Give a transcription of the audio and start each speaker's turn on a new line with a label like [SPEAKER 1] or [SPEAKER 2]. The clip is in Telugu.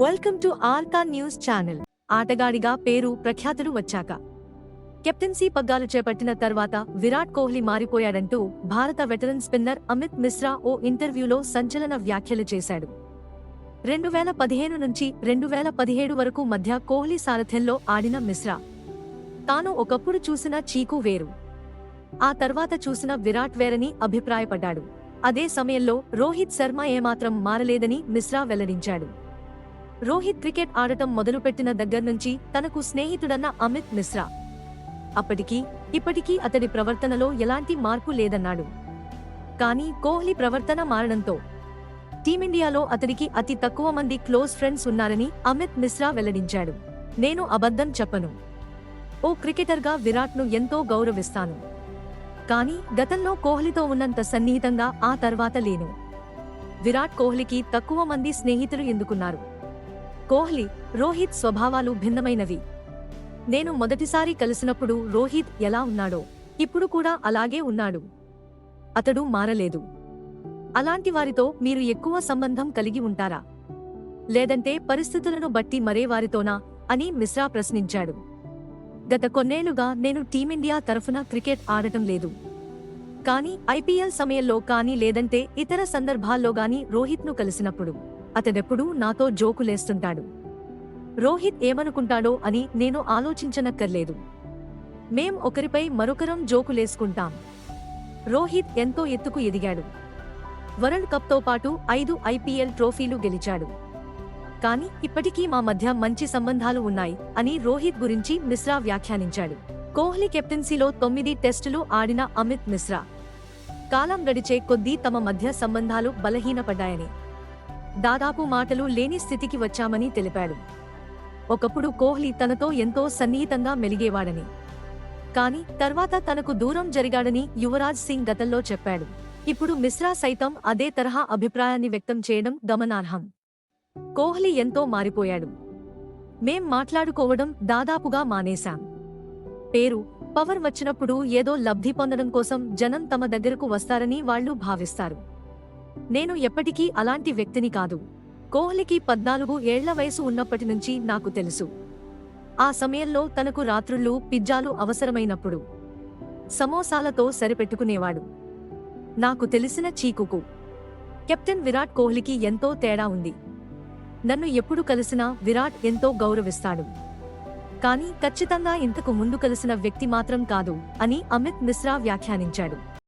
[SPEAKER 1] Welcome to Arka news channel. ఆటగాడిగా పేరు ప్రఖ్యాతులు వచ్చాక కెప్టెన్సీ పగ్గాలు చేపట్టిన తర్వాత విరాట్ కోహ్లీ మారిపోయాడంటూ భారత వెటరన్ స్పిన్నర్ అమిత్ మిశ్రా ఓ ఇంటర్వ్యూలో సంచలన వ్యాఖ్యలు చేశాడు. 2015 నుంచి 2017 వరకు మధ్య కోహ్లీ సారథ్యంలో ఆడిన మిశ్రా తాను ఒకప్పుడు చూసిన చీకు వేరు, ఆ తర్వాత చూసిన విరాట్ వేరని అభిప్రాయపడ్డాడు. అదే సమయంలో రోహిత్ శర్మ ఏమాత్రం మారలేదని మిశ్రా వెల్లడించాడు. రోహిత్ క్రికెట్ ఆడటం మొదలుపెట్టిన దగ్గర్నుంచి తనకు స్నేహితుడన్న అమిత్ మిశ్రా ఇప్పటికీ అతడి ప్రవర్తనలో ఎలాంటి మార్పు లేదన్నాడు. కానీ కోహ్లీ ప్రవర్తన మారడంతో టీమిండియాలో అతడికి అతి తక్కువ మంది క్లోజ్ ఫ్రెండ్స్ ఉన్నారని అమిత్ మిశ్రా వెల్లడించాడు. నేను అబద్ధం చెప్పను, ఓ క్రికెటర్గా విరాట్ను ఎంతో గౌరవిస్తాను. కానీ గతంలో కోహ్లీతో ఉన్నంత సన్నిహితంగా ఆ తర్వాత లేను. విరాట్ కోహ్లీకి తక్కువ మంది స్నేహితులు ఎందుకున్నారు? కోహ్లీ, రోహిత్ స్వభావాలు భిన్నమైనవి. నేను మొదటిసారి కలిసినప్పుడు రోహిత్ ఎలా ఉన్నాడో ఇప్పుడు కూడా అలాగే ఉన్నాడు. అతడు మారలేదు. అలాంటి వారితో మీరు ఎక్కువ సంబంధం కలిగి ఉంటారా, లేదంటే పరిస్థితులను బట్టి మరే వారితోనా అని మిశ్రా ప్రశ్నించాడు. గత కొన్నేళ్లుగా నేను టీమిండియా తరఫున క్రికెట్ ఆడటం లేదు. కానీ ఐపీఎల్ సమయంలో కానీ లేదంటే ఇతర సందర్భాల్లో గానీ రోహిత్ను కలిసినప్పుడు అతడెప్పుడూ నాతో జోకులేస్తుంటాడు. రోహిత్ ఏమనుకుంటాడో అని నేను ఆలోచించనక్కర్లేదు. మేం ఒకరిపై మరొకరం జోకులేసుకుంటాం. రోహిత్ ఎంతో ఎత్తుకు ఎదిగాడు. వరల్డ్ కప్తో పాటు 5 ఐపీఎల్ ట్రోఫీలు గెలిచాడు. కానీ ఇప్పటికీ మా మధ్య మంచి సంబంధాలు ఉన్నాయి అని రోహిత్ గురించి మిశ్రా వ్యాఖ్యానించాడు. కోహ్లీ కెప్టెన్సీలో 9 టెస్టులు ఆడిన అమిత్ మిశ్రా కాలం గడిచే కొద్దీ తమ మధ్య సంబంధాలు బలహీనపడ్డాయని, దాదాపు మాటలు లేని స్థితికి వచ్చామని తెలిపాడు. ఒకప్పుడు కోహ్లీ తనతో ఎంతో సన్నిహితంగా మెలిగేవాడని, కానీ తర్వాత తనకు దూరం జరిగాడని యువరాజ్ సింగ్ గతంలో చెప్పాడు. ఇప్పుడు మిశ్రా సైతం అదే తరహా అభిప్రాయాన్ని వ్యక్తం చేయడం గమనార్హం. కోహ్లీ ఎంతో మారిపోయాడు. మేం మాట్లాడుకోవడం దాదాపుగా మానేశాం. పేరు, పవర్ వచ్చినప్పుడు ఏదో లబ్ధి పొందడం కోసం జనం తమ దగ్గరకు వస్తారని వాళ్లు భావిస్తారు. నేను ఎప్పటికీ అలాంటి వ్యక్తిని కాదు. కోహ్లీకి 14 ఏళ్ల వయసు ఉన్నప్పటి నుంచి నాకు తెలుసు. ఆ సమయంలో తనకు రాత్రుళ్ళు పిజ్జాలు అవసరమైనప్పుడు సమోసాలతో సరిపెట్టుకునేవాడు. నాకు తెలిసిన చీకుకు కెప్టెన్ విరాట్ కోహ్లీకి ఎంతో తేడా ఉంది. నన్ను ఎప్పుడు కలిసినా విరాట్ ఎంతో గౌరవిస్తాడు. కానీ ఖచ్చితంగా ఇంతకు ముందు కలిసిన వ్యక్తి మాత్రం కాదు అని అమిత్ మిశ్రా వ్యాఖ్యానించాడు.